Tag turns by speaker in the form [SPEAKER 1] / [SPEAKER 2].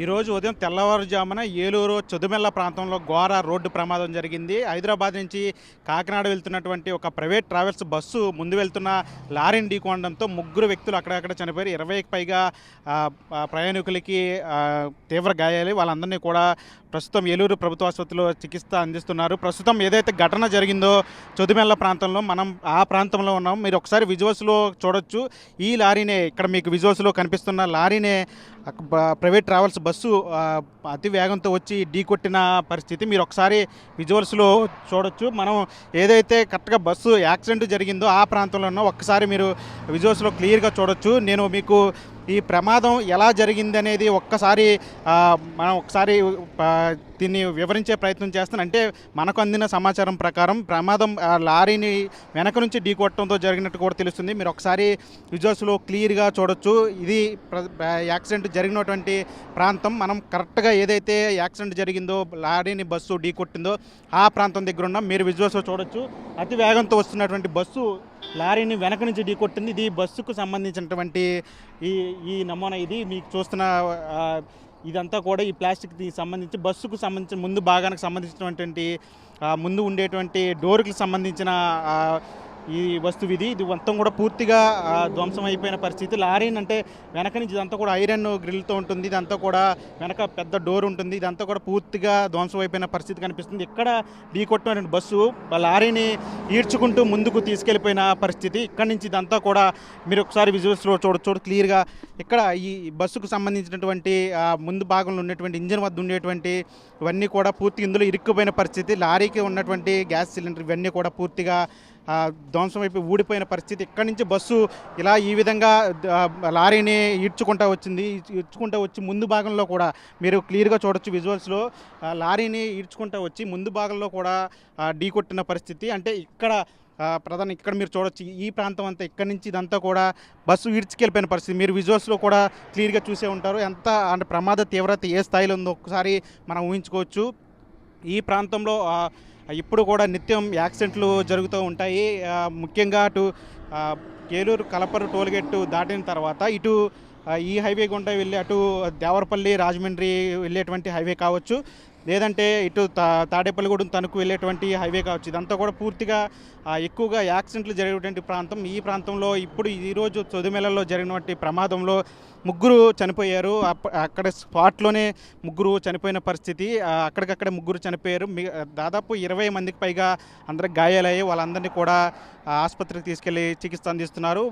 [SPEAKER 1] ఈరోజు ఉదయం తెల్లవారుజామున ఏలూరు చొదుమెల్ల ప్రాంతంలో ఘోర రోడ్డు ప్రమాదం జరిగింది. హైదరాబాద్ నుంచి కాకినాడ వెళ్తున్నటువంటి ఒక ప్రైవేట్ ట్రావెల్స్ బస్సు ముందు వెళ్తున్న లారీని ఢీకొనడంతో ముగ్గురు వ్యక్తులు అక్కడక్కడ చనిపోయారు. 20కి పైగా ప్రయాణికులకి తీవ్ర గాయాలు. వాళ్ళందరినీ కూడా ప్రస్తుతం ఏలూరు ప్రభుత్వ ఆసుపత్రిలో చికిత్స అందిస్తున్నారు. ప్రస్తుతం ఏదైతే ఘటన జరిగిందో చొదుమెల్ల ప్రాంతంలో మనం ఆ ప్రాంతంలో ఉన్నాం. మీరు ఒకసారి విజువల్స్లో చూడొచ్చు. ఈ లారీనే ఇక్కడ మీకు విజువల్స్లో కనిపిస్తున్న లారీనే ప్రైవేట్ ట్రావెల్స్ బస్సు అతి వేగంతో వచ్చి ఢీకొట్టిన పరిస్థితి మీరు ఒకసారి విజువల్స్లో చూడొచ్చు. మనం ఏదైతే కరెక్ట్గా బస్సు యాక్సిడెంట్ జరిగిందో ఆ ప్రాంతంలో ఉన్న ఒక్కసారి మీరు విజువల్స్లో క్లియర్గా చూడొచ్చు. నేను మీకు ఈ ప్రమాదం ఎలా జరిగింది అనేది ఒక్కసారి మనం ఒకసారి దీన్ని వివరించే ప్రయత్నం చేస్తాను. అంటే మనకు అందిన సమాచారం ప్రకారం ప్రమాదం లారీని వెనక నుంచి ఢీకొట్టడంతో జరిగినట్టు కూడా తెలుస్తుంది. మీరు ఒకసారి విజువల్స్లో క్లియర్గా చూడొచ్చు. ఇది యాక్సిడెంట్ జరిగినటువంటి ప్రాంతం. మనం కరెక్ట్గా ఏదైతే యాక్సిడెంట్ జరిగిందో లారీని బస్సు ఢీకొట్టిందో ఆ ప్రాంతం దగ్గర ఉన్నాం. మీరు విజువల్స్లో చూడొచ్చు. అతి వేగంతో వస్తున్నటువంటి బస్సు లారీని వెనక నుంచి ఢీకొట్టింది. ఇది బస్సుకు సంబంధించినటువంటి ఈ నమూనా. ఇది మీకు చూస్తున్న ఇదంతా కూడా ఈ ప్లాస్టిక్కి సంబంధించి బస్సుకు సంబంధించిన ముందు భాగానికి సంబంధించినటువంటి ముందు ఉండేటువంటి డోర్కి సంబంధించిన ఈ వస్తువు ఇది మొత్తం కూడా పూర్తిగా ధ్వంసం అయిపోయిన పరిస్థితి. లారీని అంటే వెనక నుంచి ఇదంతా కూడా ఐరన్ గ్రిల్తో ఉంటుంది. ఇదంతా కూడా వెనక పెద్ద డోర్ ఉంటుంది. ఇదంతా కూడా పూర్తిగా ధ్వంసం అయిపోయిన పరిస్థితి కనిపిస్తుంది. ఇక్కడ ఢీకొట్టిన బస్సు లారీని ఈడ్చుకుంటూ ముందుకు తీసుకెళ్ళిపోయిన పరిస్థితి. ఇక్కడ నుంచి ఇదంతా కూడా మీరు ఒకసారి విజువల్స్లో చూడొచ్చు క్లియర్గా. ఇక్కడ ఈ బస్సుకు సంబంధించినటువంటి ముందు భాగంలో ఉన్నటువంటి ఇంజిన్ వద్ద ఉండేటువంటి ఇవన్నీ కూడా పూర్తిగా ఇందులో ఇరుక్కుపోయిన పరిస్థితి. లారీకి ఉన్నటువంటి గ్యాస్ సిలిండర్ ఇవన్నీ కూడా పూర్తిగా ధ్వంసం అయిపోయి ఊడిపోయిన పరిస్థితి. ఇక్కడి నుంచి బస్సు ఇలా ఈ విధంగా లారీని ఈడ్చుకుంటూ వచ్చి ముందు భాగంలో కూడా మీరు క్లియర్గా చూడొచ్చు విజువల్స్లో. లారీని ఈడ్చుకుంటూ వచ్చి ముందు భాగంలో కూడా ఢీకొట్టిన పరిస్థితి. అంటే ఇక్కడ ఇక్కడ మీరు చూడొచ్చు. ఈ ప్రాంతం అంతా ఇక్కడి నుంచి ఇదంతా కూడా బస్సు ఈడ్చుకెళ్ళిపోయిన పరిస్థితి. మీరు విజువల్స్లో కూడా క్లియర్గా చూసే ఉంటారు. ఎంత అంటే ప్రమాద తీవ్రత ఏ స్థాయిలో ఉందో ఒకసారి మనం ఊహించుకోవచ్చు. ఈ ప్రాంతంలో ఇప్పుడు కూడా నిత్యం యాక్సిడెంట్లు జరుగుతూ ఉంటాయి. ముఖ్యంగా అటు ఏలూరు కలపరు టోల్గేట్ దాటిన తర్వాత ఇటు ఈ హైవే గుండా వెళ్ళి అటు దేవరపల్లి రాజమండ్రి వెళ్ళేటువంటి హైవే కావచ్చు, లేదంటే ఇటు తాడేపల్లిగూడెం తణుకు వెళ్ళేటువంటి హైవే కావచ్చు. ఇదంతా కూడా పూర్తిగా ఎక్కువగా యాక్సిడెంట్లు జరిగేటువంటి ప్రాంతం. ఈ ప్రాంతంలో ఇప్పుడు ఈరోజు చొదుమెలలో జరిగినటువంటి ప్రమాదంలో ముగ్గురు చనిపోయారు. అక్కడ స్పాట్లోనే ముగ్గురు చనిపోయిన పరిస్థితి. అక్కడికక్కడే ముగ్గురు చనిపోయారు. దాదాపు 20 మందికి పైగా అందరికి గాయాలయ్యాయి. వాళ్ళందరినీ కూడా ఆసుపత్రికి తీసుకెళ్లి చికిత్స అందిస్తున్నారు.